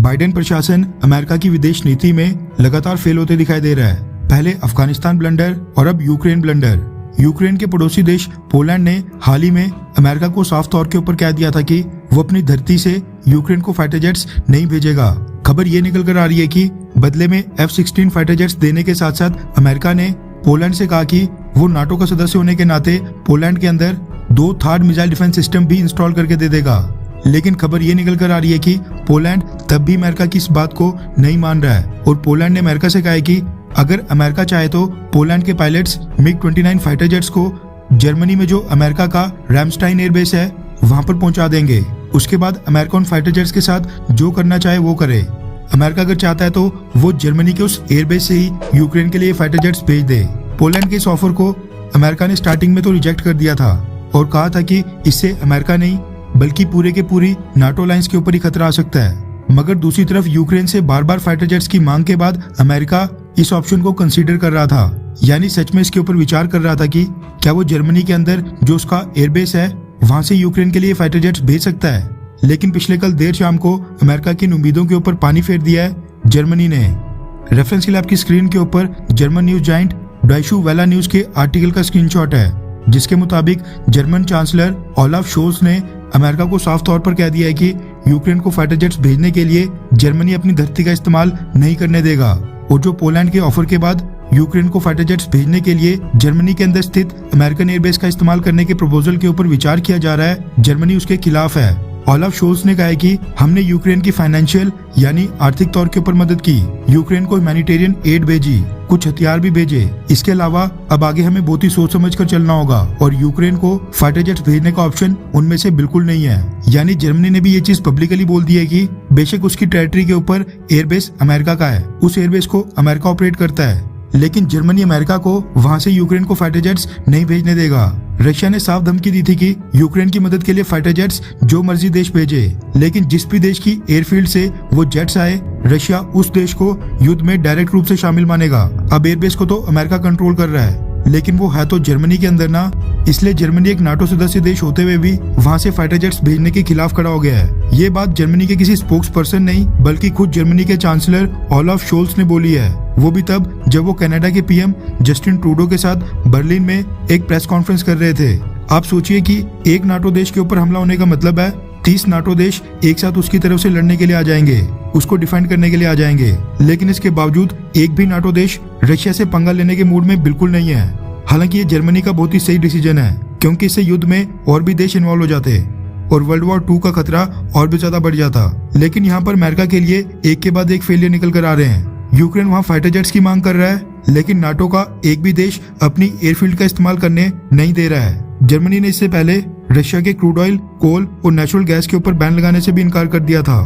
Biden प्रशासन America की विदेश नीति में लगातार फेल होते दिखाई दे रहा है। पहले अफगानिस्तान ब्लंडर और अब यूक्रेन ब्लंडर। यूक्रेन के पड़ोसी देश पोलैंड ने हाल ही में अमेरिका को साफ तौर के ऊपर कह दिया था कि वो अपनी धरती से यूक्रेन को फाइटर जेट्स नहीं भेजेगा। खबर ये निकल कर आ रही है कि बदले में F-16 फाइटर जेट्स देने के साथ साथ अमेरिका ने पोलैंड से कहा कि वो नाटो का सदस्य होने के नाते पोलैंड के अंदर 2 थार्ड मिसाइल डिफेंस सिस्टम भी इंस्टॉल करके दे देगा। लेकिन खबर ये निकल कर आ रही है कि पोलैंड तब भी अमेरिका की इस बात को नहीं मान रहा है और पोलैंड ने अमेरिका से कहा है कि अगर अमेरिका चाहे तो पोलैंड के पायलट्स MiG-29 फाइटर जेट्स को जर्मनी में जो अमेरिका का रैमस्टाइन एयरबेस है वहां पर पहुंचा देंगे। उसके बाद अमेरिका उन फाइटर जेट्स के साथ जो करना चाहे वो करे। अमेरिका अगर चाहता है तो वो जर्मनी के उस एयरबेस से ही यूक्रेन के लिए फाइटर जेट्स भेज दे। पोलैंड के इस ऑफर को अमेरिका ने स्टार्टिंग में तो रिजेक्ट कर दिया था और कहा था कि इससे अमेरिका नहीं बल्कि पूरे के पूरी नाटो अलायंस के ऊपर ही खतरा आ सकता है। मगर दूसरी तरफ यूक्रेन से बार बार फाइटर जेट्स की मांग के बाद अमेरिका इस ऑप्शन को कंसीडर कर रहा था, यानी सच में इसके ऊपर विचार कर रहा था कि क्या वो जर्मनी के अंदर जो उसका एयरबेस है वहां से यूक्रेन के लिए फाइटर जेट्स भेज सकता है। लेकिन पिछले कल देर शाम को अमेरिका की इन उम्मीदों के ऊपर पानी फेर दिया है जर्मनी ने। रेफरेंस के लिए आपकी स्क्रीन के ऊपर जर्मन न्यूज जाइंट डॉइचे वेले न्यूज के आर्टिकल का स्क्रीनशॉट है, जिसके मुताबिक जर्मन चांसलर ओलाफ शोल्ज ने अमेरिका को साफ तौर पर कह दिया है कि यूक्रेन को फाइटर जेट्स भेजने के लिए जर्मनी अपनी धरती का इस्तेमाल नहीं करने देगा और जो पोलैंड के ऑफर के बाद यूक्रेन को फाइटर जेट्स भेजने के लिए जर्मनी के अंदर स्थित अमेरिकन एयरबेस का इस्तेमाल करने के प्रपोजल के ऊपर विचार किया जा रहा है, जर्मनी उसके खिलाफ है। ओलाफ शोल्ज ने कहा है कि हमने यूक्रेन की फाइनेंशियल यानी आर्थिक तौर के ऊपर मदद की, यूक्रेन को ह्यूमैनिटेरियन एड भेजी, कुछ हथियार भी भेजे। इसके अलावा अब आगे हमें बहुत ही सोच समझ कर चलना होगा और यूक्रेन को फाइटर जेट्स भेजने का ऑप्शन उनमें से बिल्कुल नहीं है। यानी जर्मनी ने भी ये चीज पब्लिकली बोल दी है कि बेशक उसकी टेरिटरी के ऊपर एयरबेस अमेरिका का है, उस एयरबेस को अमेरिका ऑपरेट करता है, लेकिन जर्मनी अमेरिका को वहां से यूक्रेन को फाइटर जेट्स नहीं भेजने देगा। रशिया ने साफ धमकी दी थी कि यूक्रेन की मदद के लिए फाइटर जेट्स जो मर्जी देश भेजे, लेकिन जिस भी देश की एयरफील्ड से वो जेट्स आए रशिया उस देश को युद्ध में डायरेक्ट रूप से शामिल मानेगा। अब एयरबेस को तो अमेरिका कंट्रोल कर रहा है लेकिन वो है तो जर्मनी के अंदर ना, इसलिए जर्मनी एक नाटो सदस्य देश होते हुए भी वहां से फाइटर जेट्स भेजने के खिलाफ खड़ा हो गया है। ये बात जर्मनी के किसी स्पोक्स पर्सन नहीं बल्कि खुद जर्मनी के चांसलर ओलाफ शोल्ज ने बोली है, वो भी तब जब वो कनाडा के पीएम जस्टिन ट्रूडो के साथ बर्लिन में एक प्रेस कॉन्फ्रेंस कर रहे थे। आप सोचिए कि एक नाटो देश के ऊपर हमला होने का मतलब है 30 नाटो देश एक साथ उसकी तरफ से लड़ने के लिए आ जाएंगे, उसको डिफेंड करने के लिए आ जाएंगे। लेकिन इसके बावजूद एक भी नाटो देश रशिया से पंगा लेने के मूड में बिल्कुल नहीं है। हालांकि ये जर्मनी का बहुत ही सही डिसीजन है क्योंकि इससे युद्ध में और भी देश इन्वॉल्व हो जाते और वर्ल्ड वॉर 2 का खतरा और भी ज्यादा बढ़ जाता। लेकिन यहाँ पर अमेरिका के लिए एक के बाद एक फेलियर निकल कर आ रहे हैं। यूक्रेन वहाँ फाइटर जेट्स की मांग कर रहा है लेकिन नाटो का एक भी देश अपनी एयरफील्ड का इस्तेमाल करने नहीं दे रहा है। जर्मनी ने इससे पहले रशिया के क्रूड ऑयल, कोल और नेचुरल गैस के ऊपर बैन लगाने से भी इनकार कर दिया था।